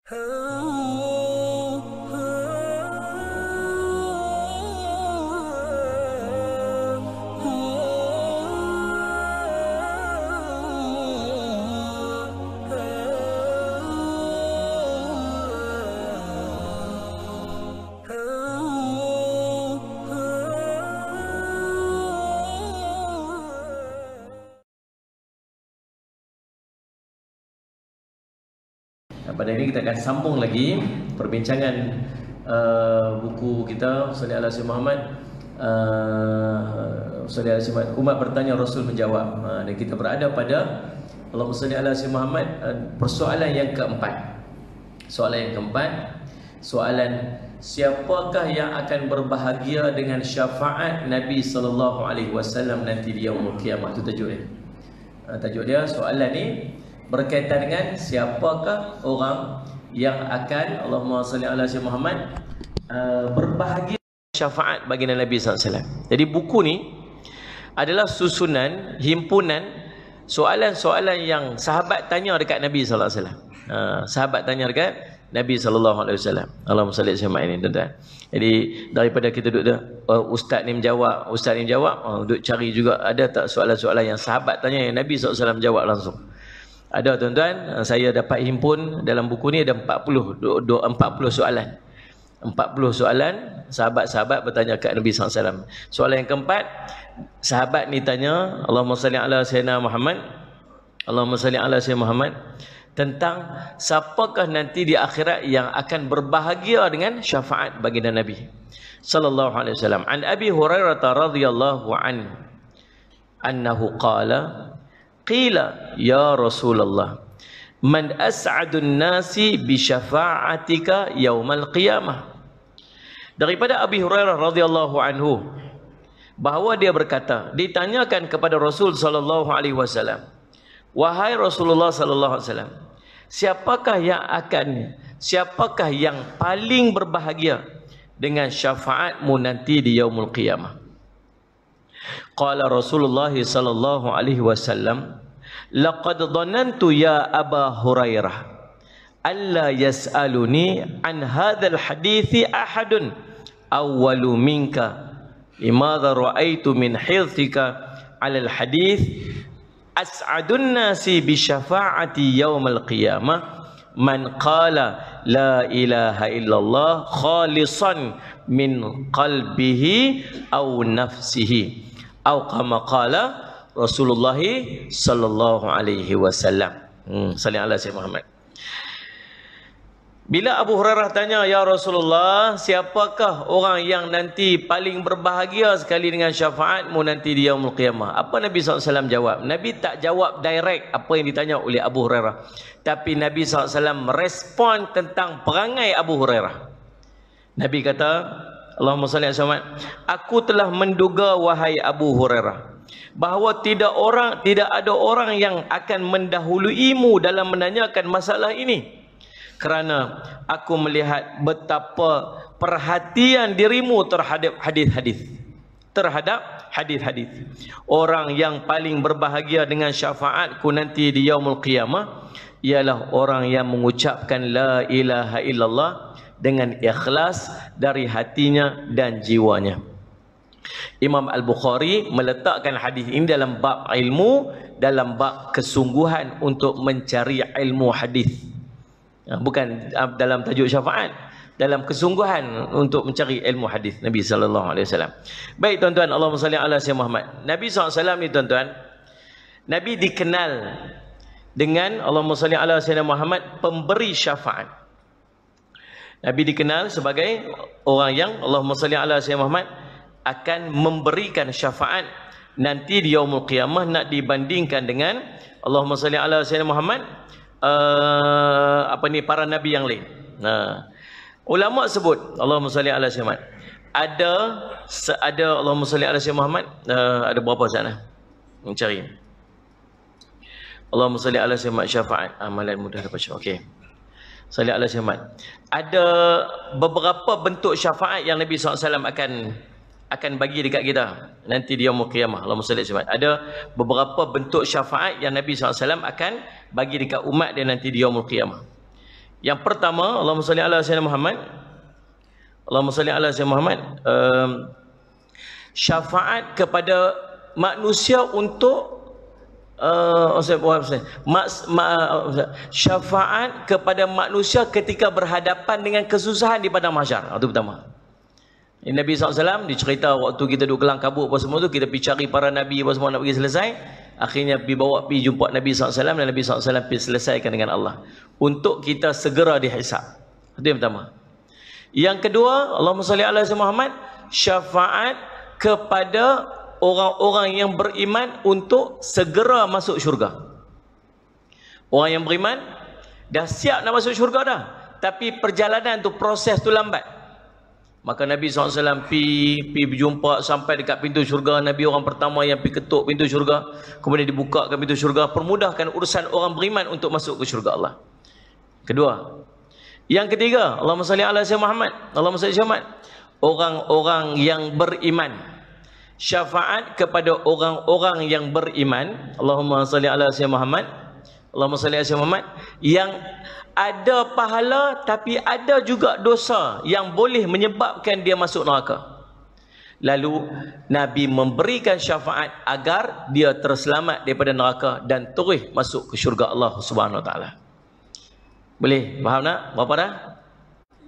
Pada ini kita akan sambung lagi perbincangan buku kita Salih ala Sayyidina Muhammad. Salih ala Sayyidina Muhammad, umat bertanya, Rasul menjawab. Dan kita berada pada Allahumma salli ala Sayyidina Muhammad, persoalan yang keempat. Soalan yang keempat, soalan siapakah yang akan berbahagia dengan syafaat Nabi SAW nanti di yaumul qiyamah. Itu tajuk dia. Tajuk dia soalan ni berkaitan dengan siapakah orang yang akan Allahumma salli ala Sayyidina Muhammad berbahagia syafaat baginda Nabi SAW. Jadi buku ni adalah susunan, himpunan soalan-soalan yang sahabat tanya dekat Nabi SAW. Sahabat tanya dekat Nabi SAW. Allahumma salli ala Sayyidina ini, tuan-tuan. Jadi daripada kita duduk ustaz ni menjawab, duduk cari juga ada tak soalan-soalan yang sahabat tanya yang Nabi SAW jawab langsung. Ada, tuan-tuan, saya dapat himpun dalam buku ni ada 40 soalan. 40 soalan sahabat-sahabat bertanya kat Nabi SAW. Soalan yang keempat, sahabat ni tanya, Allahumma salli ala Sayyidina Muhammad, Allahumma salli ala Sayyidina Muhammad, tentang siapakah nanti di akhirat yang akan berbahagia dengan syafaat baginda Nabi sallallahu alaihi wasallam. An Abi Hurairah radhiyallahu anhu annahu qala qila ya Rasulullah man as'adun nasi bi syafa'atika yaumal qiyamah. Daripada Abi Hurairah radhiyallahu anhu bahawa dia berkata, ditanyakan kepada Rasul sallallahu alaihi wasallam, wahai Rasulullah sallallahu alaihi wasallam, siapakah yang paling berbahagia dengan syafaatmu nanti di yaumul qiyamah? Qala Rasulullah sallallahu alaihi wasallam, laqad dhanantu ya Aba Hurairah alla yas'aluni an hadzal hadithi ahadun awwalu minka limadha ra'aitu min hifdzika 'ala al hadith as'adun nasi bi syafa'ati yaumal qiyamah man qala la ilaha illallah khalisan min qalbihi aw nafsihi aw kama qala Rasulullah sallallahu alaihi wasallam. Salli ala Sayyidina Muhammad. Bila Abu Hurairah tanya, ya Rasulullah, siapakah orang yang nanti paling berbahagia sekali dengan syafaatmu nanti di yaumul qiyamah? Apa Nabi SAW jawab? Nabi tak jawab direct apa yang ditanya oleh Abu Hurairah, tapi Nabi SAW merespon tentang perangai Abu Hurairah. Nabi kata, Allahumma salli ala Muhammad, aku telah menduga wahai Abu Hurairah bahawa tidak ada orang yang akan mendahuluimu dalam menanyakan masalah ini, kerana aku melihat betapa perhatian dirimu terhadap hadis-hadis. Orang yang paling berbahagia dengan syafaatku nanti di yaumul qiyamah ialah orang yang mengucapkan la ilaha illallah dengan ikhlas dari hatinya dan jiwanya. Imam Al-Bukhari meletakkan hadis ini dalam bab ilmu, dalam bab kesungguhan untuk mencari ilmu hadis. Bukan dalam tajuk syafaat, dalam kesungguhan untuk mencari ilmu hadis Nabi sallallahu alaihi wasallam. Baik tuan-tuan, Allahumma salli ala Sayyidina Muhammad. Nabi SAW ni tuan-tuan, Nabi dikenal dengan Allahumma salli ala Sayyidina Muhammad, pemberi syafaat. Nabi dikenal sebagai orang yang Allahumma salli ala Sayyidina Muhammad akan memberikan syafaat nanti di yaumul qiyamah, nak dibandingkan dengan Allahumma salli ala Sayyidina Muhammad para nabi yang lain. Ulama sebut Allahumma salli ala Sayyidina Muhammad ada Allahumma salli ala Sayyidina Muhammad ada berapa sana? Mencari Allahumma salli ala Sayyidina Muhammad syafaat amalan mudah dapat syafaat. Okey. Salli ala Sayyidina Muhammad. Ada beberapa bentuk syafaat yang Nabi SAW akan bagi dekat kita nanti di yaumul qiyamah. Allahumma salli ala Sayyidina Muhammad. Ada beberapa bentuk syafaat yang Nabi SAW akan bagi dekat umat dia nanti di yaumul qiyamah. Yang pertama, Allahumma salli ala sayyidina Muhammad. Allahumma salli ala sayyidina Muhammad. Syafaat kepada manusia untuk syafaat kepada manusia ketika berhadapan dengan kesusahan di padang mahsyar. Itu pertama. Nabi SAW dicerita waktu kita duduk kelang kabut apa semua tu, kita pergi cari para Nabi apa semua nak pergi selesai. Akhirnya pergi jumpa Nabi SAW dan Nabi SAW pergi selesaikan dengan Allah. Untuk kita segera dihisab. Itu yang pertama. Yang kedua, Allahumma salli ala sayyidina Muhammad, syafaat kepada orang-orang yang beriman untuk segera masuk syurga. Orang yang beriman dah siap nak masuk syurga dah, tapi perjalanan tu, proses tu lambat. Maka Nabi SAW pergi berjumpa sampai dekat pintu syurga. Nabi orang pertama yang pergi ketuk pintu syurga, kemudian dibukakan pintu syurga, permudahkan urusan orang beriman untuk masuk ke syurga Allah. Kedua. Yang ketiga, Allahumma salli ala sayyidina Muhammad, Allahumma salli ala Muhammad, orang-orang yang beriman, syafaat kepada orang-orang yang beriman, Allahumma salli ala sayyidina Muhammad, Allahumma salli ala sayyidina Muhammad, yang ada pahala tapi ada juga dosa yang boleh menyebabkan dia masuk neraka. Lalu Nabi memberikan syafaat agar dia terselamat daripada neraka dan terus masuk ke syurga Allah Subhanahu Wa Taala. Boleh faham tak? Berapa dah?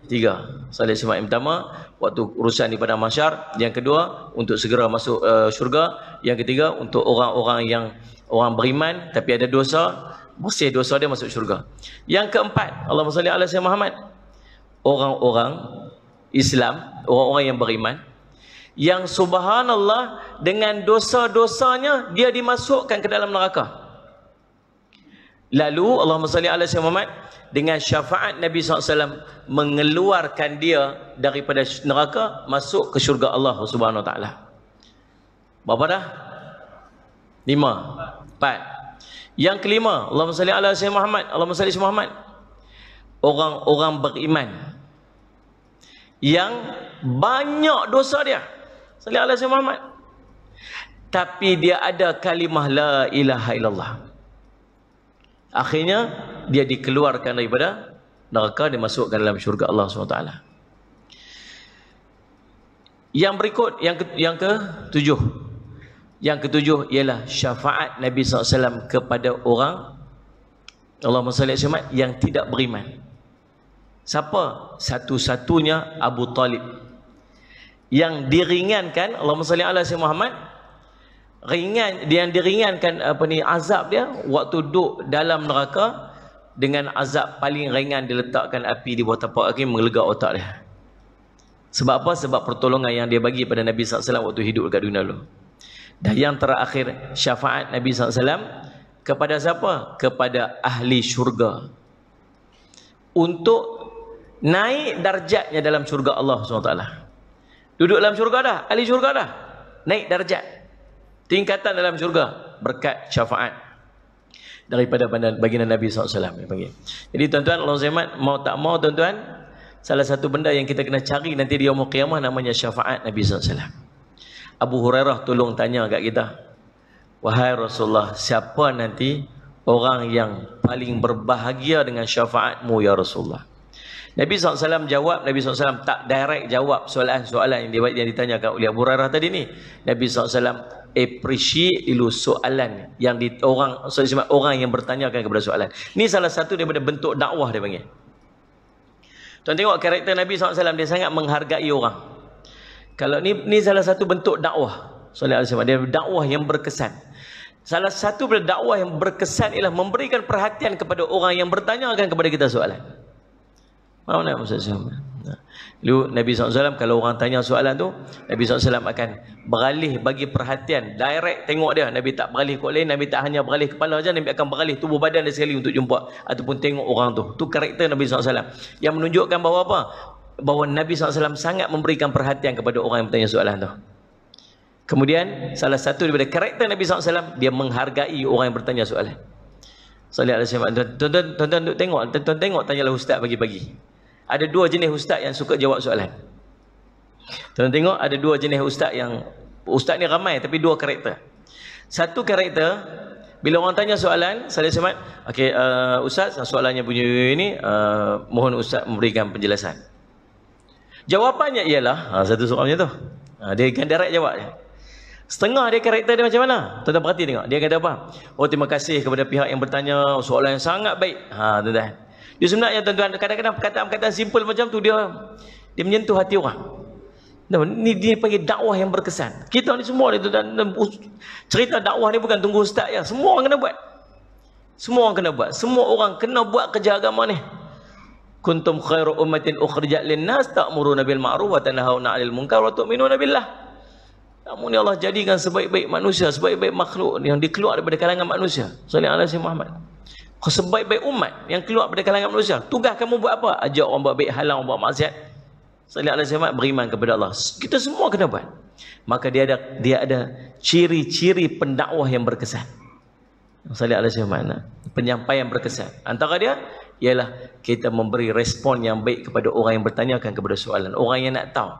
3. Salih sifat yang pertama waktu urusan di padang mahsyar, yang kedua untuk segera masuk syurga, yang ketiga untuk orang-orang yang orang beriman tapi ada dosa, bersih dosa dia masuk syurga. Yang keempat, Allahumma salli ala sayyidina Muhammad, orang-orang Islam, orang-orang yang beriman yang subhanallah dengan dosa-dosanya dia dimasukkan ke dalam neraka. Lalu Allahumma salli ala sayyidina Muhammad, dengan syafaat Nabi SAW mengeluarkan dia daripada neraka masuk ke syurga Allah Subhanahu Wa Taala. Berapa dah? 5. 4. Yang kelima, Allahumma salli ala sayyidina Muhammad, Allahumma salli ala Muhammad, orang-orang beriman yang banyak dosa dia, salli ala sayyidina Muhammad, tapi dia ada kalimah la ilaha illallah. Akhirnya dia dikeluarkan daripada neraka, dimasukkan dalam syurga Allah SWT. Yang berikut, yang ke-7. Yang ke-7 ialah syafaat Nabi SAW kepada orang, Allahumma salli alaihi wasallam, yang tidak beriman. Siapa? Satu-satunya Abu Talib. Yang diringankan, Allahumma salli ala sayyidina Muhammad, yang diringankan azab dia waktu duduk dalam neraka dengan azab paling ringan, diletakkan api di bawah tapak kaki, mengelegak otak dia. Sebab apa? Sebab pertolongan yang dia bagi pada Nabi SAW waktu hidup dekat dunia dulu. Dan yang terakhir, syafaat Nabi SAW kepada siapa? Kepada ahli syurga, untuk naik darjatnya dalam syurga Allah SWT. Duduk dalam syurga dah, ahli syurga dah, naik darjat, tingkatan dalam syurga berkat syafaat daripada baginda Nabi SAW. Jadi tuan-tuan, Allah SWT, mau tak mau tuan-tuan, salah satu benda yang kita kena cari nanti di yaumul qiyamah namanya syafaat Nabi SAW. Abu Hurairah tolong tanya kat kita, wahai Rasulullah, siapa nanti orang yang paling berbahagia dengan syafaatmu ya Rasulullah? Nabi SAW jawab, Nabi SAW tak direct jawab soalan-soalan yang ditanyakan oleh Abu Hurairah tadi ni. Nabi SAW appreciate dulu soalan yang orang yang bertanyakan kepada soalan. Ni salah satu daripada bentuk dakwah dia panggil. Tuan tengok karakter Nabi SAW, dia sangat menghargai orang. Kalau ni salah satu bentuk dakwah. Dia dakwah yang berkesan. Salah satu daripada dakwah yang berkesan ialah memberikan perhatian kepada orang yang bertanyakan kepada kita soalan. Faham tak Ustaz Syahman? Lalu Nabi SAW kalau orang tanya soalan tu, Nabi SAW akan beralih bagi perhatian, direct tengok dia. Nabi tak beralih kot lain, Nabi tak hanya beralih kepala saja, Nabi akan beralih tubuh badan dia sekali untuk jumpa ataupun tengok orang tu. Tu karakter Nabi SAW yang menunjukkan bahawa apa? Bahawa Nabi SAW sangat memberikan perhatian kepada orang yang bertanya soalan tu. Kemudian salah satu daripada karakter Nabi SAW, dia menghargai orang yang bertanya soalan. Tuan-tuan tengok, tanyalah ustaz pagi-pagi. Ada 2 jenis ustaz yang suka jawab soalan. Tuan tengok, ada 2 jenis ustaz yang, ustaz ni ramai tapi 2 karakter. Satu karakter, Bila orang tanya soalan, Salih Samad, okey, Ustaz, soalannya bunyi ini, mohon Ustaz memberikan penjelasan. Jawapannya ialah, satu soalnya tu. Dia akan direct jawabnya. Setengah dia karakter dia macam mana? Tuan-tuan perhati tengok. Dia kata apa? Oh, terima kasih kepada pihak yang bertanya, soalan yang sangat baik. Tuan-tuan. Dia sebenarnya tuan-tuan, kadang-kadang perkataan-perkataan simple macam tu dia menyentuh hati orang. Ni dia panggil dakwah yang berkesan. Kita ni semua ni tuan-tuan, cerita dakwah ni bukan tunggu ustaz ya. Semua orang kena buat. Semua orang kena buat. Semua orang kena buat kerja agama ni. Kuntum khairu ummatin ukhrijat lin-nas ta'muruna bil ma'ruf wa tanhauna 'anil munkar wa tu'minuna billah. Kamu ni Allah jadikan sebaik-baik manusia, sebaik-baik makhluk yang dikeluar daripada kalangan manusia. Sallallahu alaihi Muhammad. Sebaik-baik umat yang keluar daripada kalangan manusia. Tugas kamu buat apa? Ajak orang buat baik, halang orang buat maksiat. Sallallahu alaihi wasallam beriman kepada Allah. Kita semua kena buat. Maka dia ada ciri-ciri pendakwah yang berkesan. Sallallahu alaihi wasallam, penyampaian berkesan. Antara dia ialah kita memberi respon yang baik kepada orang yang bertanyakan kepada soalan, orang yang nak tahu.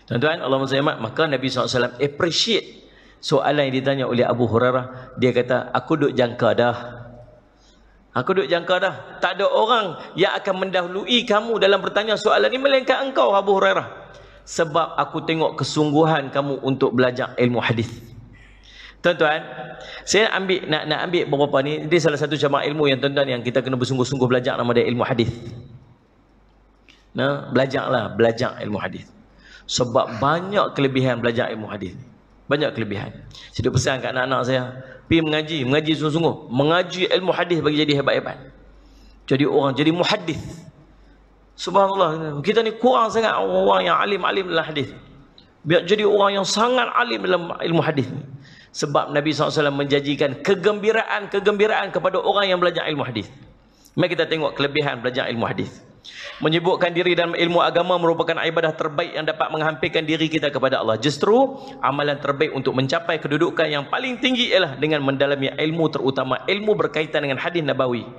Tuan-tuan, Allahumma salli maka Nabi SAW appreciate soalan yang ditanya oleh Abu Hurairah. Dia kata, aku duk jangka dah. Aku duk jangka dah. Tak ada orang yang akan mendahului kamu dalam bertanya soalan ini melainkan engkau, Abu Hurairah. Sebab aku tengok kesungguhan kamu untuk belajar ilmu hadis. Tuan-tuan, saya nak ambil beberapa ni. Ini salah satu cabang ilmu yang tuan-tuan yang kita kena bersungguh-sungguh belajar, nama dia ilmu hadis. Belajar ilmu hadis. Sebab banyak kelebihan belajar ilmu hadis. Banyak kelebihan. Saya pesan kat anak-anak saya, pergi mengaji sungguh-sungguh. Mengaji ilmu hadis bagi jadi hebat-hebat. Jadi orang jadi muhaddis. Subhanallah, kita ni kurang sangat orang yang alim-alim dalam hadis. Biar jadi orang yang sangat alim dalam ilmu hadis ni. Sebab Nabi SAW menjanjikan kegembiraan kepada orang yang belajar ilmu hadis. Mari kita tengok kelebihan belajar ilmu hadis. Menyibukkan diri dalam ilmu agama merupakan ibadah terbaik yang dapat menghampirkan diri kita kepada Allah. Justru amalan terbaik untuk mencapai kedudukan yang paling tinggi ialah dengan mendalami ilmu, terutama ilmu berkaitan dengan hadis nabawi.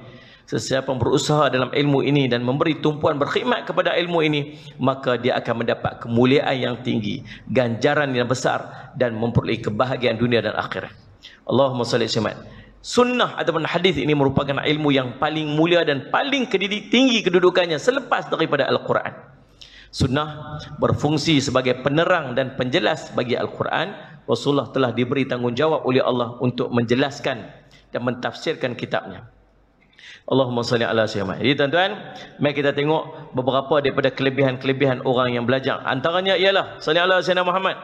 Sesiapa yang berusaha dalam ilmu ini dan memberi tumpuan berkhidmat kepada ilmu ini, maka dia akan mendapat kemuliaan yang tinggi, ganjaran yang besar, dan memperoleh kebahagiaan dunia dan akhirat. Allahumma salli alaihi wasallam. Sunnah ataupun hadis ini merupakan ilmu yang paling mulia dan paling tinggi kedudukannya selepas daripada Al-Quran. Sunnah berfungsi sebagai penerang dan penjelas bagi Al-Quran. Rasulullah telah diberi tanggungjawab oleh Allah untuk menjelaskan dan mentafsirkan kitabnya. Allahumma salli ala sayyidina. Jadi tuan-tuan, mari kita tengok beberapa daripada kelebihan-kelebihan orang yang belajar. Antaranya ialah salli ala sayyidina Muhammad.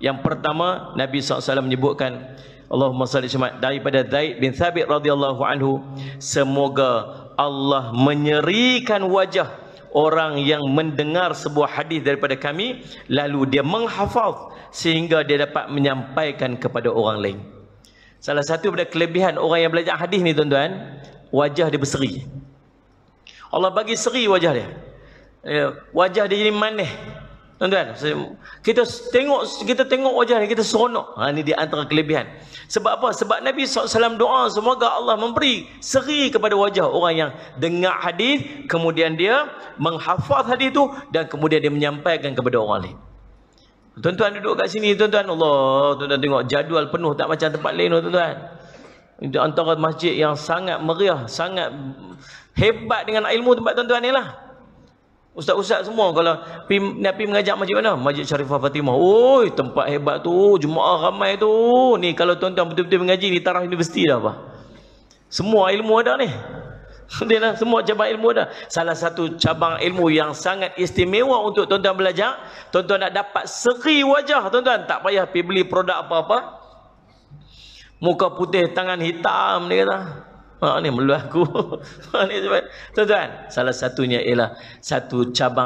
Yang pertama, Nabi SAW menyebutkan, Allahumma salli alaihi daripada Zaid bin Thabit radhiyallahu anhu, semoga Allah menyerikan wajah orang yang mendengar sebuah hadis daripada kami lalu dia menghafaz sehingga dia dapat menyampaikan kepada orang lain. Salah satu daripada kelebihan orang yang belajar hadis ni tuan-tuan, wajah dia berseri. Allah bagi seri wajah dia. Wajah dia jadi manis. Tuan-tuan, kita tengok wajah dia, kita seronok. Ini di antara kelebihan. Sebab apa? Sebab Nabi SAW doa semoga Allah memberi seri kepada wajah orang yang dengar hadis, kemudian dia menghafaz hadis itu dan kemudian dia menyampaikan kepada orang lain. Tuan-tuan duduk kat sini, tuan-tuan, Allah, tuan-tuan tengok jadual penuh tak macam tempat lain, tuan-tuan. Itu antara masjid yang sangat meriah, sangat hebat dengan ilmu tempat tuan-tuan ni lah. Ustaz-ustaz semua kalau nak pergi mengajak masjid mana? Masjid Sharifah Fatimah. Oi, tempat hebat tu, jemaah ramai tu. Ni kalau tuan-tuan betul-betul mengaji di taraf universiti dah apa? Semua ilmu ada ni. Dia semua cabang ilmu ada. Salah satu cabang ilmu yang sangat istimewa untuk tuan-tuan belajar, tuan-tuan nak dapat seri wajah, tuan-tuan tak payah pergi beli produk apa-apa. Muka putih, tangan hitam, dia kata. Ni melu aku. Tuan-tuan, salah satunya ialah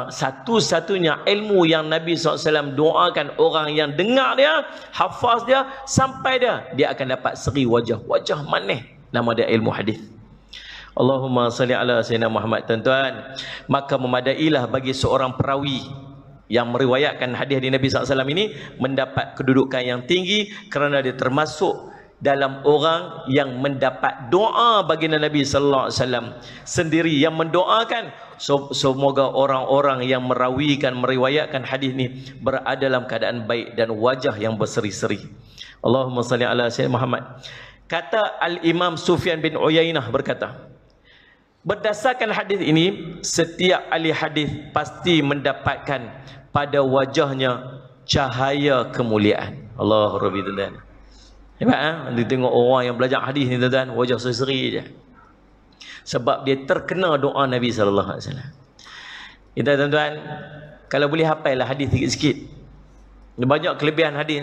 satu-satunya ilmu yang Nabi SAW doakan orang yang dengar dia, hafaz dia, sampai dia akan dapat seri wajah manis. Nama dia ilmu hadis. Allahumma salli ala sayyidina Muhammad. Tuan-tuan, maka memadailah bagi seorang perawi yang meriwayatkan hadis di Nabi SAW ini mendapat kedudukan yang tinggi kerana dia termasuk dalam orang yang mendapat doa baginda Nabi sallallahu alaihi wasallam sendiri yang mendoakan semoga orang-orang yang meriwayatkan hadis ni berada dalam keadaan baik dan wajah yang berseri-seri. Allahumma salli ala sayyidina Muhammad. Kata Al-Imam Sufyan bin Uyainah berkata, berdasarkan hadis ini, setiap ahli hadis pasti mendapatkan pada wajahnya cahaya kemuliaan. Allah Rabbi tuan-tuan. Hebat Dia tengok orang yang belajar hadis ni tuan-tuan, wajah seri je. Sebab dia terkena doa Nabi sallallahu alaihi wasallam. Kita tuan-tuan, kalau boleh hafallah hadis sikit-sikit. Banyak kelebihan hadis.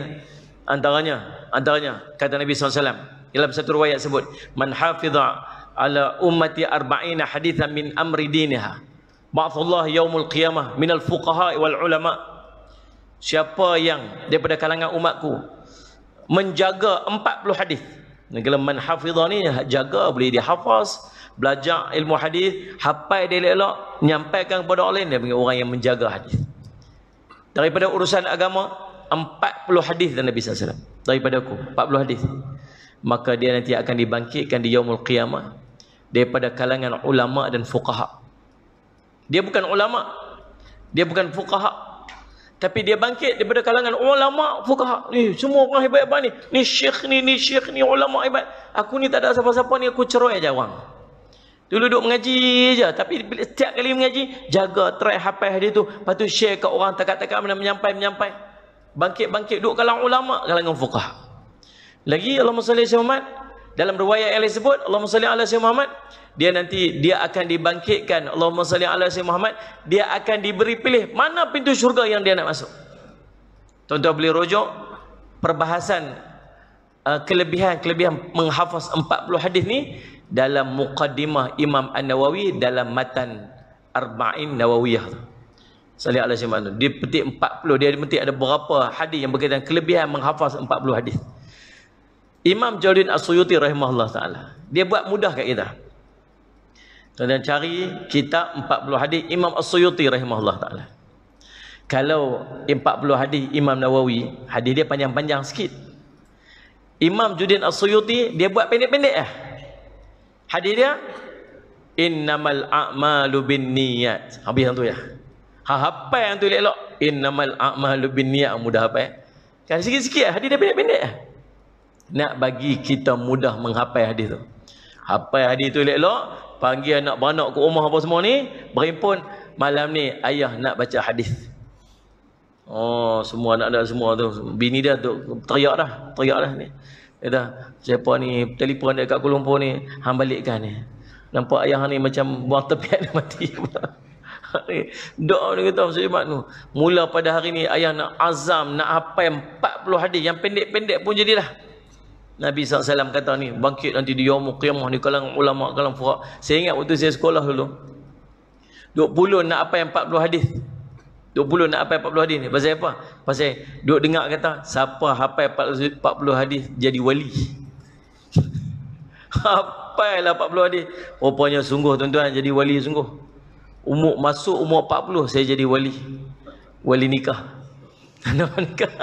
Antaranya kata Nabi sallallahu alaihi wasallam dalam satu riwayat sebut, man hafiza ala ummati arba'ina hadithan min amri diniha ba'athallahu yaumul qiyamah minal fuqaha wal ulama. Siapa yang daripada kalangan umatku menjaga 40 hadis. Kalau man hafizah ni jaga, boleh dia hafaz, belajar ilmu hadis, hafal dia elok, nyampaikan kepada orang lain, dia panggil orang yang menjaga hadis. Daripada urusan agama 40 hadis dan Nabi sallallahu alaihi wasallam. Daripada aku 40 hadis. Maka dia nanti akan dibangkitkan di yaumul qiyamah daripada kalangan ulama dan fuqaha. Dia bukan ulama, dia bukan fuqaha, tapi dia bangkit daripada kalangan ulama fuqaha. Ni semua orang hebat-hebat ni. Ni syekh ni ulama hebat. Aku ni tak ada siapa-siapa ni, aku cerai aja orang. Dulu duduk mengaji je, tapi setiap kali mengaji jaga try hafal hadis tu, lepas tu share kat orang, takat-takat mana menyampai. Bangkit duduk kalangan ulama, kalangan fuqaha. Lagi Allahumma salli ala Muhammad, dalam riwayat yang lain sebut Allahumma salli ala Muhammad, dia akan dibangkitkan. Allahumma salli ala Muhammad, dia akan diberi pilih mana pintu syurga yang dia nak masuk. Tuan-tuan boleh rujuk perbahasan kelebihan menghafaz 40 hadis ni dalam muqaddimah Imam An-Nawawi dalam matan Arba'in Nawawiyah. Salli ala Muhammad, dia petik 40, dia petik ada berapa hadis yang berkaitan kelebihan menghafaz 40 hadis. Imam Jalaluddin As-Suyuti rahimahullah ta'ala, dia buat mudah kat kita. Tuan-tuan cari kitab 40 hadis Imam As-Suyuti rahimahullah ta'ala. Kalau 40 hadis Imam Nawawi, hadis dia panjang-panjang sikit. Imam Jalaluddin As-Suyuti dia buat pendek-pendek lah. Hadis dia innamal a'malu binniyat. Habis yang tu ya. Hafal yang tu elok. Innamal a'malu binniyat, mudah hafal. Kan sikit-sikit hadis dia pendek-pendek. Nak bagi kita mudah menghafal hadis tu. Hafal hadis tu elok, panggil anak beranak ke rumah apa semua ni, berhimpun, malam ni ayah nak baca hadis. Oh, semua anak-anak semua tu, bini dia tu teriak dah ni. Dia dah, siapa ni telefon dekat Kuala Lumpur ni, hang balikkan ni. Nampak ayah ni macam buang tepiat dia mati. Doa ni kata Muslimat tu. Mula pada hari ni ayah nak azam nak hafal 40 hadis yang pendek-pendek pun jadilah. Nabi SAW kata ni, bangkit nanti di yaumul qiyamah ni kalangan ulama, kalangan fuqaha. Saya ingat waktu saya sekolah dulu, 20 nak hafal 40 hadis. 20 nak hafal 40 hadis ni. Pasal apa? Pasal duk dengar kata siapa hafal 40 hadis jadi wali. Hafal lah 40 hadis. Rupanya sungguh tuan-tuan, jadi wali sungguh. Masuk umur 40 saya jadi wali. Wali nikah. Nikah.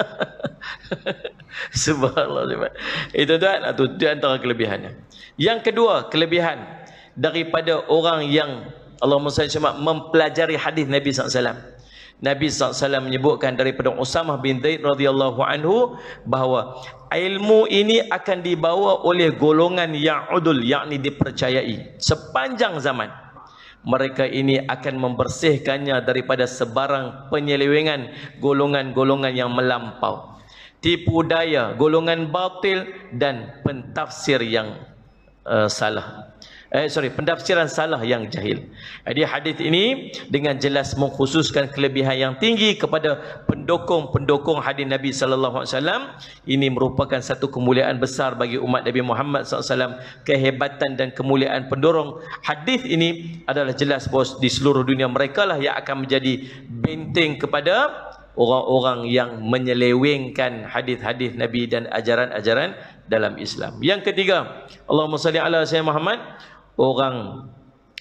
Subhanallah. Itu tuan, itu antara kelebihannya. Yang kedua, kelebihan daripada orang yang Allahumma salli alaihi mempelajari hadis Nabi SAW. Nabi SAW menyebutkan daripada Usamah bin Zaid radhiyallahu anhu bahawa ilmu ini akan dibawa oleh golongan yang udul, yakni dipercayai sepanjang zaman. Mereka ini akan membersihkannya daripada sebarang penyelewengan golongan-golongan yang melampau, tipu daya, golongan batil dan pentafsir yang pentafsiran salah yang jahil. Jadi hadis ini dengan jelas mengkhususkan kelebihan yang tinggi kepada pendukung-pendukung hadis Nabi sallallahu alaihi wasallam. Ini merupakan satu kemuliaan besar bagi umat Nabi Muhammad sallallahu alaihi wasallam. Kehebatan dan kemuliaan pendorong hadis ini adalah jelas bahawa di seluruh dunia mereka lah yang akan menjadi benteng kepada orang-orang yang menyelewengkan hadis-hadis Nabi dan ajaran-ajaran dalam Islam. Yang ketiga, Allahumma salli ala Sayyidina Muhammad, orang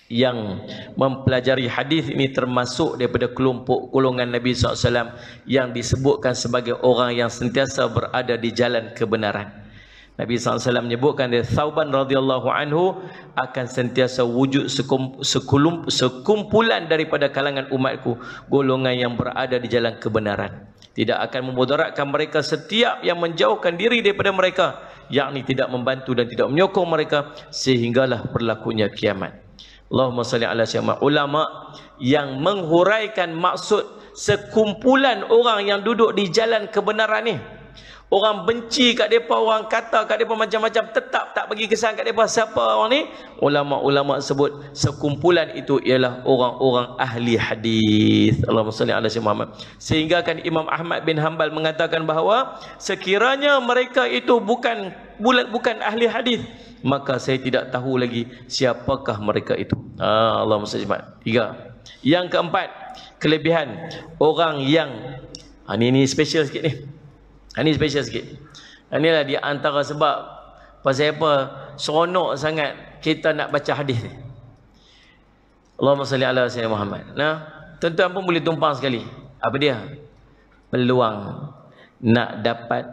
yang mempelajari hadis ini termasuk daripada kelompok golongan Nabi SAW yang disebutkan sebagai orang yang sentiasa berada di jalan kebenaran. Nabi SAW menyebutkan dia, Thauban radhiyallahu anhu akan sentiasa wujud sekumpulan daripada kalangan umatku, golongan yang berada di jalan kebenaran. Tidak akan memudaratkan mereka setiap yang menjauhkan diri daripada mereka, yakni tidak membantu dan tidak menyokong mereka, sehinggalah berlakunya kiamat. Allahumma salli ala sayyidina. Ulama yang menghuraikan maksud sekumpulan orang yang duduk di jalan kebenaran ni, orang benci kat depa, orang kata kat depa macam-macam, tetap tak bagi kesan kat depa siapa orang ni, ulama-ulama sebut sekumpulan itu ialah orang-orang ahli hadis. Allahumma salli ala sayyidina Muhammad. Sehingga kan Imam Ahmad bin Hanbal mengatakan bahawa sekiranya mereka itu bukan ahli hadis, maka saya tidak tahu lagi siapakah mereka itu. Allahumma salli ala sayyidina. 3. Yang keempat, kelebihan orang yang ini special sikit ni. Ini special sikit. Inilah di antara sebab pasal apa seronok sangat kita nak baca hadis ni. Allahumma salli ala sayyidina Muhammad. Nah, tuan-tuan pun boleh tumpang sekali. Apa dia? Peluang nak dapat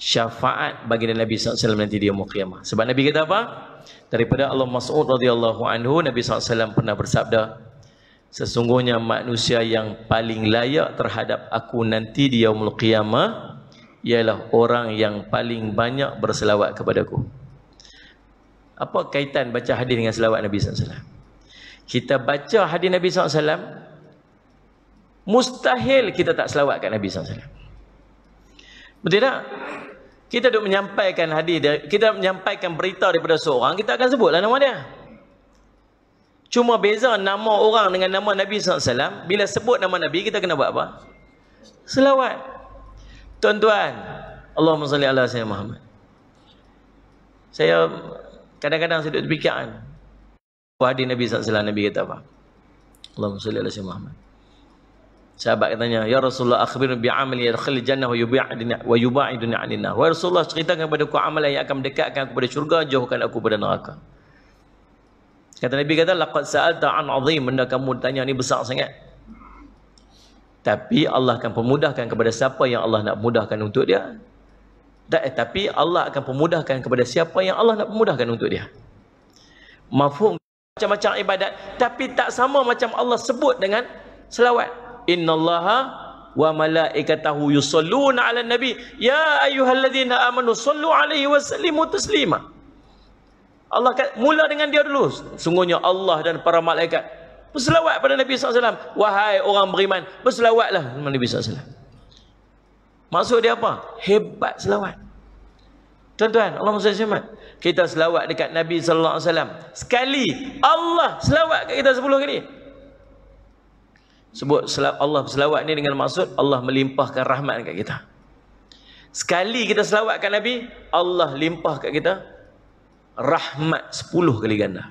syafaat baginda Nabi SAW nanti di yaumul qiyamah. Sebab Nabi kata apa? Daripada Allah Mas'ud radhiyallahu anhu, Nabi SAW pernah bersabda, sesungguhnya manusia yang paling layak terhadap aku nanti di yaumul qiyamah ialah orang yang paling banyak berselawat kepadaku. Apa kaitan baca hadis dengan selawat Nabi SAW? Kita baca hadis Nabi SAW, mustahil kita tak selawat kat Nabi SAW. Betul tak? Kita duk menyampaikan hadis, kita menyampaikan berita daripada seorang, kita akan sebutlah nama dia. Cuma beza nama orang dengan nama Nabi SAW, bila sebut nama Nabi, kita kena buat apa? Selawat. Tuan-tuan, Allahumma salli ala sayyidina Muhammad. Saya kadang-kadang saya duduk fikirkan hadis Nabi SAW, Nabi kata apa? Allahumma salli ala sayyidina Muhammad. Sahabat katanya, ya Rasulullah, akhbirni bi amali yadkhul jannah wa yubaiduni 'anil nar. Wahai Rasulullah, ceritakan kepada aku amalan yang akan mendekatkan aku kepada syurga, jauhkan aku pada neraka. Kata Nabi, kata laqad sa'alta an 'azim, benda kamu tanya ni besar sangat. Tapi Allah akan pemudahkan kepada siapa yang Allah nak mudahkan untuk dia. Tapi Allah akan pemudahkan kepada siapa yang Allah nak pemudahkan untuk dia. Mafhum macam-macam ibadat, tapi tak sama macam Allah sebut dengan selawat. Innallaha wa malaikatahu yusalluna 'alan nabi ya ayyuhalladzina amanu sallu 'alaihi wa sallimu taslima. Allah mula dengan dia dulu. Sungguhnya Allah dan para malaikat berselawat pada Nabi SAW. Wahai orang beriman, berselawatlah Nabi SAW. Maksud dia apa? Hebat selawat. Tuan-tuan, Allahumma salli ala Muhammad. Kita selawat dekat Nabi SAW sekali, Allah selawat kat kita 10 kali. Sebut Allah selawat ni dengan maksud Allah melimpahkan rahmat kat kita. Sekali kita selawat kat Nabi, Allah limpah kat kita rahmat 10 kali ganda.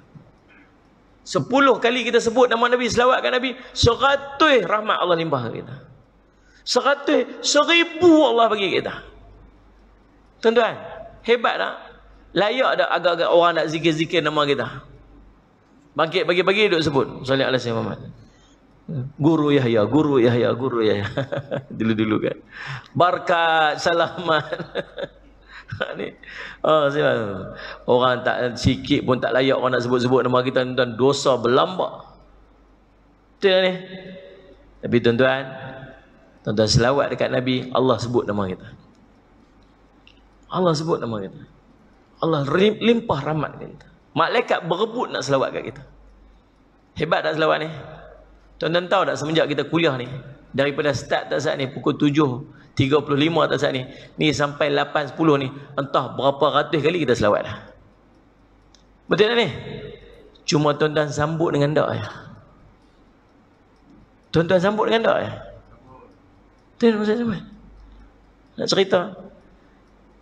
10 kali kita sebut nama Nabi, selawat kat Nabi, 100 rahmat Allah limpah kat kita. 100, 1000 Allah bagi kita. Tuan-tuan, hebat tak? Layak tak agak-agak orang nak zikir-zikir nama kita? Bangkit pagi-pagi duk sebut salli ala sayyidina Muhammad. Guru Yahya, Guru Yahya, Guru Yahya. Dulu-dulu kan. Barkat, salamat. Ni. Orang tak sikit pun tak layak orang nak sebut-sebut nama kita, tuan, dosa berlambak. Betul ni. Tapi tuan-tuan selawat dekat Nabi, Allah sebut nama kita. Allah sebut nama kita. Allah limpah rahmat kita. Malaikat berebut nak selawat kat kita. Hebat tak selawat ni? Tuan-tuan tahu tak, semenjak kita kuliah ni, daripada start tak saat ni pukul 7.35 tak saat ni sampai 8.10 ni, entah berapa ratus kali kita selawat dah. Betul tak ni? Cuma tuan-tuan sambut dengan dak ya. Tuan-tuan sambut dengan dak ya. Tuan masa zaman nak cerita,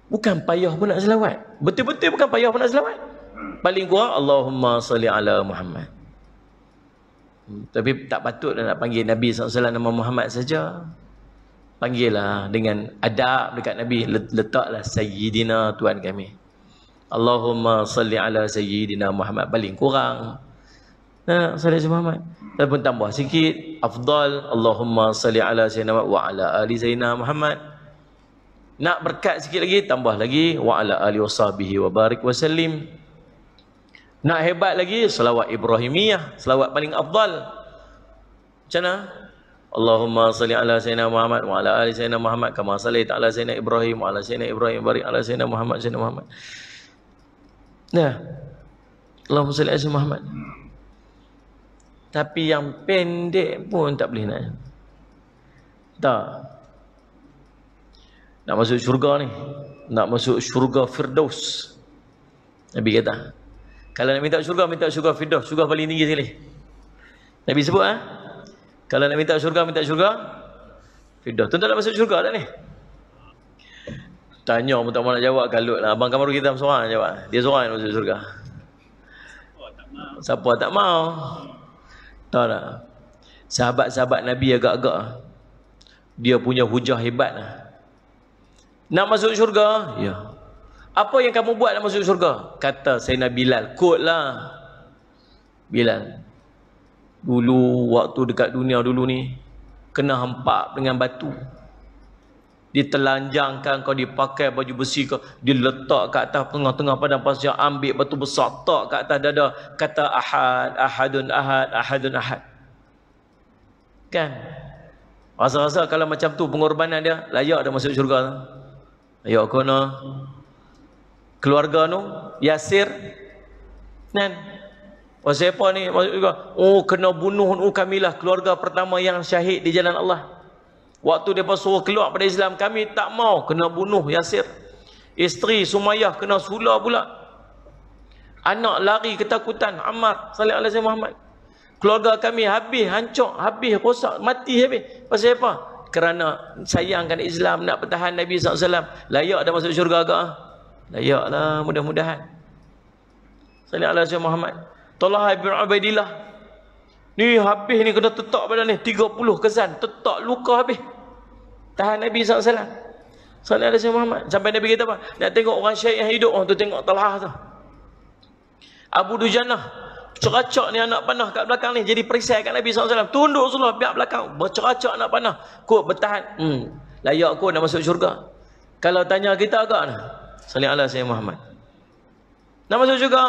bukan payah pun nak selawat. Betul-betul bukan payah pun nak selawat. Paling kurang Allahumma salli ala Muhammad. Tapi tak patut nak panggil Nabi SAW nama Muhammad saja. Panggillah dengan adab dekat Nabi. Letaklah Sayyidina Tuhan kami. Allahumma salli ala Sayyidina Muhammad. Paling kurang salli ala Muhammad. Dan pun tambah sikit, afdal Allahumma salli ala Sayyidina Muhammad wa ala ali Sayyidina Muhammad. Nak berkat sikit lagi, tambah lagi wa ala alihi wasahbihi wa barik wasallim. Nak hebat lagi, selawat Ibrahimiyah, selawat paling afdal. Macam mana? Allahumma salli ala sayyidina Muhammad wa ala ali sayyidina Muhammad kama sallaita ala sayyidina Ibrahim wa ala sayyidina Ibrahim barik ala sayyidina Muhammad sayyidina Muhammad. Nah. Allahumma salli ala sayyidina Muhammad. Tapi yang pendek pun tak boleh nak. Tak. Nak masuk syurga ni, nak masuk syurga Firdaus. Nabi kata, kalau nak minta syurga Firdaus, syurga paling tinggi sekali. Nabi sebut kalau nak minta syurga Firdaus. Tuan-tuan nak masuk syurga tak ni? Tanya pun tak mahu nak jawab, kalut lah. Abang Kamaru kita seorang jawab. Dia seorang yang masuk syurga. Siapa tak mau? Tahu tak? Sahabat-sahabat Nabi agak-agak, dia punya hujah hebat lah. Nak masuk syurga? Ya. Apa yang kamu buat nak masuk syurga? Kata Sayyidina Bilal, kod lah. Bilal. Dulu, waktu dekat dunia dulu ni, kena hempak dengan batu. Ditelanjangkan kau, dipakai baju besi kau, diletak ke atas tengah-tengah padang pasir, ambil batu besar, tak ke atas dada, kata ahad, ahadun ahad, ahadun ahad. Kan? Rasa-rasa kalau macam tu pengorbanan dia, layak dah masuk syurga tu. Layak kena. Keluarga tu, Yasir, kan? Pasal apa ni? Masuk juga. Oh, kena bunuh Kamilah, keluarga pertama yang syahid di jalan Allah. Waktu dia suruh keluar pada Islam, kami tak mau, kena bunuh Yasir. Isteri Sumayyah kena sula pula. Anak lari ketakutan, Ammar sallallahu alaihi wasallam. Keluarga kami habis, hancur, habis, rosak, mati habis. Pasal apa? Kerana sayangkan Islam, nak pertahan Nabi SAW. Layak dah masuk syurga ke? Layaklah, mudah-mudahan. Sallallahu alaihi wasallam. Talha bin Ubaidillah ni habis ni, kena tetak badan ni 30 kesan, tetak luka habis. Tahan Nabi SAW sallallahu alaihi wasallam. Sampai Nabi kata apa? Nak tengok orang syahid yang hidup, tu tengok Talha tu. Abu Dujanah ceracak ni anak panah kat belakang ni, jadi perisai kat Nabi SAW. Tunduk Rasulullah pihak belakang, berceracak anak panah, kod bertahan. Layak kod nak masuk syurga. Kalau tanya kita agak nah, sallallahu alaihi wasallam Muhammad, nak masuk syurga?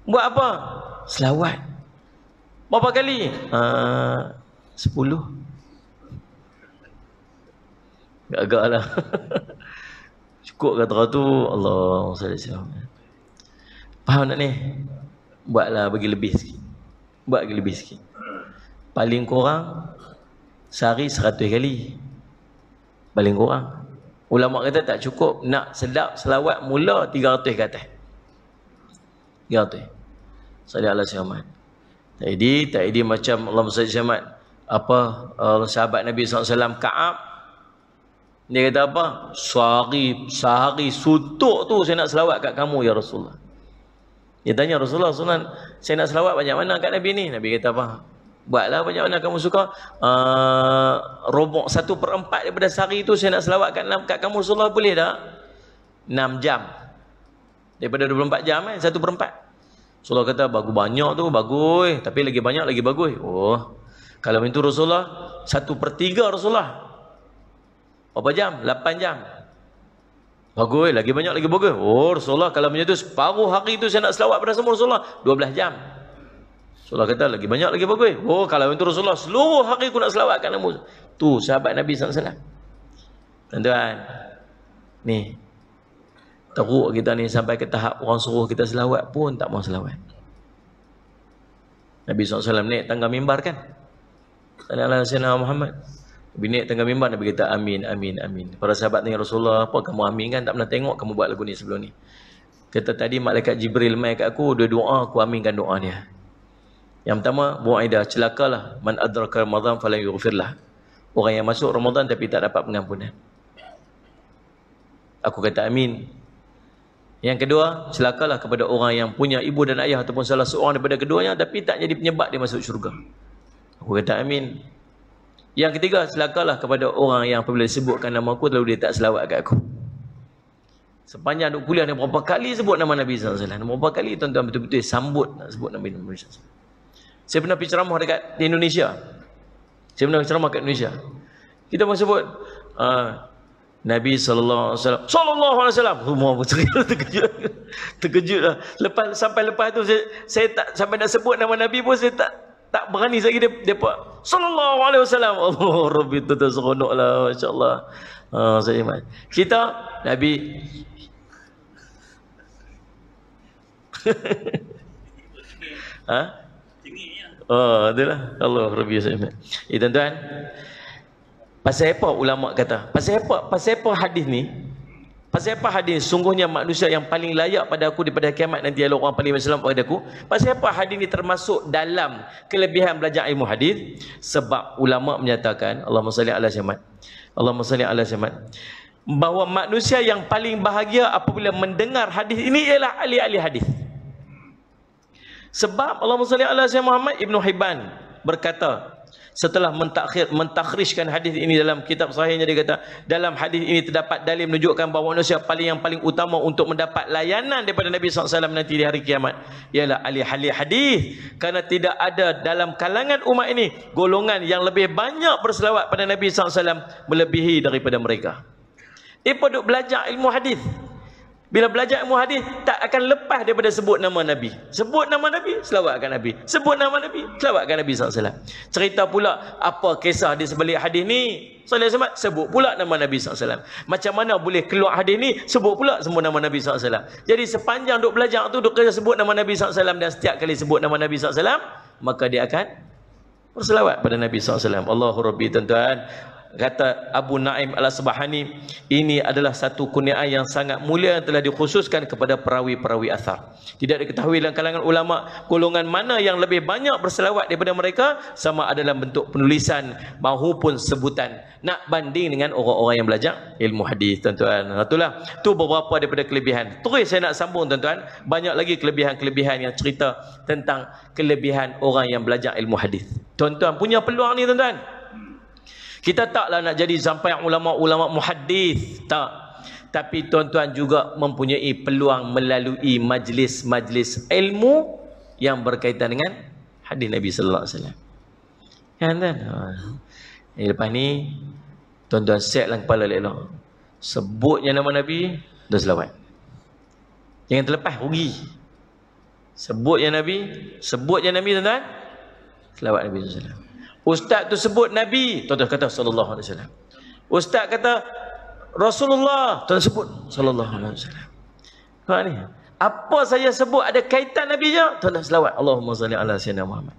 Buat apa? Selawat. Berapa kali? 10. Agak lah. Cukup kata tu, Allah SAW. Faham tak ni? Buatlah bagi lebih sikit. Buat lagi lebih sikit. Paling kurang sehari 100 kali. Paling kurang. Ulama kata tak cukup. Nak sedap selawat mula 300 ke atas. 300. Sallallahu alaihi wasallam. Jadi macam Allahumma salli Muhammad, apa sahabat Nabi SAW Ka'ab, dia kata apa? Sehari suntuk tu saya nak selawat kat kamu ya Rasulullah. Dia tanya Rasulullah, saya nak selawat banyak mana kat Nabi ni? Nabi kata apa? Buatlah banyak mana kamu suka. Robok 1/4 daripada sehari tu saya nak selawat kat kamu Rasulullah, boleh tak? 6 jam. Daripada 24 jam 1/4. Rasulullah kata bagus banyak tu, bagus. Tapi lagi banyak lagi bagus. Oh, kalau itu Rasulullah 1/3 Rasulullah. Berapa jam? 8 jam. Bagus, lagi banyak lagi bagus. Oh Rasulullah, kalau macam tu separuh hari tu saya nak selawat pada semua Rasulullah, 12 jam. Rasulullah kata lagi banyak lagi bagus. Oh kalau itu Rasulullah seluruh hari aku nak selawat kat kamu. Tu sahabat Nabi SAW. Tuan-tuan, ni teruk kita ni sampai ke tahap orang suruh kita selawat pun tak mau selawat. Nabi SAW naik tangga mimbar kan? Sallallahu alaihi wasallam Muhammad. Nabi naik tangga mimbar, Nabi kata amin, amin, amin. Para sahabat tanya Rasulullah, apa kamu amin kan? Tak pernah tengok kamu buat lagu ni sebelum ni. Kata tadi malaikat Jibril mai kat aku, dia doa, aku aminkan doa dia. Yang pertama, muaidah, celakalah man adraka Ramadan falan yughfirlah. Orang yang masuk Ramadan tapi tak dapat pengampunan. Aku kata amin. Yang kedua, celakalah kepada orang yang punya ibu dan ayah ataupun salah seorang daripada keduanya tapi tak jadi penyebab dia masuk syurga. Aku kata amin. Yang ketiga, celakalah kepada orang yang apabila disebutkan nama aku lalu dia tak selawat kat aku. Sepanjang duk kuliah ni berapa kali sebut nama Nabi SAW. Berapa kali tuan-tuan betul-betul sambut nak sebut Nabi SAW. Saya pernah pergi ceramah dekat di Indonesia. Saya pernah ceramah kat Indonesia. Kita pun sebut Nabi sallallahu alaihi wasallam semua terkejutlah. Lepas tu saya tak sampai nak sebut nama Nabi pun saya tak berani lagi depa sallallahu alaihi wasallam. Allah Rabbi, tu seronoklah, masya-Allah. Saya iman. Kita Nabi itulah Allah Rabbi, saya iman. Tuan-tuan, pasal apa ulama kata? Pasal apa hadis ni? Pasal apa hadis sungguhnya manusia yang paling layak pada aku daripada kiamat nanti adalah orang paling bersalam pada aku? Pasal apa hadis ni termasuk dalam kelebihan belajar ilmu hadis? Sebab ulama menyatakan, Allahumma salli ala Muhammad, Allahumma salli ala Muhammad, bahawa manusia yang paling bahagia apabila mendengar hadis ini ialah ahli-ahli hadis. Sebab Allahumma salli ala Muhammad, Ibnu Hibban berkata setelah mentakhrijkan hadis ini dalam kitab sahihnya, dia kata dalam hadis ini terdapat dalil menunjukkan bahawa manusia yang paling utama untuk mendapat layanan daripada Nabi SAW nanti di hari kiamat ialah ahli hadis, kerana tidak ada dalam kalangan umat ini golongan yang lebih banyak berselawat pada Nabi SAW melebihi daripada mereka. Mereka duk belajar ilmu hadis. Bila belajar ilmu hadis tak akan lepas daripada sebut nama Nabi. Sebut nama Nabi, selawatkan Nabi. Sebut nama Nabi, selawatkan Nabi SAW. Cerita pula apa kisah di sebalik hadis ni, sebut pula nama Nabi SAW. Macam mana boleh keluar hadis ni, sebut pula semua nama Nabi SAW. Jadi sepanjang duk belajar tu duk kena sebut nama Nabi SAW, dan setiap kali sebut nama Nabi SAW maka dia akan berselawat pada Nabi SAW. Allahu Rabbi. Tuan-tuan, kata Abu Naim Al-Asbahani, ini adalah satu kurniaan yang sangat mulia yang telah dikhususkan kepada perawi-perawi athar. Tidak diketahui dalam kalangan ulama golongan mana yang lebih banyak berselawat daripada mereka, sama ada dalam bentuk penulisan maupun sebutan, nak banding dengan orang-orang yang belajar ilmu hadis. Tuan-tuan, itulah tu beberapa daripada kelebihan. Terus saya nak sambung tuan-tuan, banyak lagi kelebihan-kelebihan yang cerita tentang kelebihan orang yang belajar ilmu hadis. Tuan-tuan punya peluang ni tuan-tuan. Kita taklah nak jadi sampai ulama-ulama muhaddis, tak. Tapi tuan-tuan juga mempunyai peluang melalui majlis-majlis ilmu yang berkaitan dengan hadis Nabi sallallahu alaihi wasallam. Kan tuan? Lepas ni tuan-tuan setlah kepala elok. Sebutnya nama Nabi dan selawat. Jangan terlepas, rugi. Sebutnya Nabi tuan-tuan, selawat Nabi sallallahu alaihi wasallam. Ustaz tu sebut Nabi, tuan-tuan kata sallallahu alaihi wasallam. Ustaz kata Rasulullah, tuan sebut sallallahu alaihi wasallam. Nampak ni? Apa saya sebut ada kaitan Nabi je, tuan-tuan selawat Allahumma salli ala sayyidina Muhammad.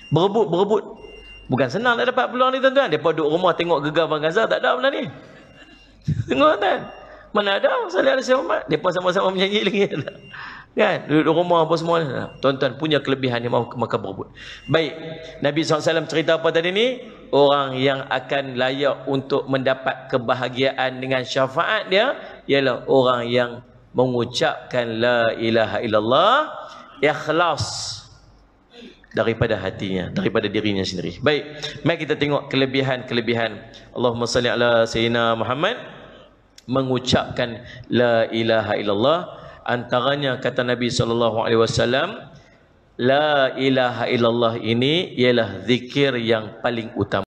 Berebut. Bukan senang nak dapat peluang ni tuan-tuan. Depa duduk rumah tengok Gegar Bang Gaza, tak ada benda ni. Tengok tuan. Mana ada salli ala sayyidina Muhammad. Depa sama-sama menyanyi lagi. Kan, duduk rumah apa semua. Tuan-tuan punya kelebihan yang mahu maka berebut. Baik, Nabi SAW cerita apa tadi ni? Orang yang akan layak untuk mendapat kebahagiaan dengan syafaat dia ialah orang yang mengucapkan la ilaha illallah ikhlas daripada hatinya, daripada dirinya sendiri. Baik, mari kita tengok kelebihan-kelebihan Allahumma salli ala sayyidina Muhammad mengucapkan la ilaha illallah. Antaranya kata Nabi SAW, la ilaha illallah ini ialah zikir yang paling utama.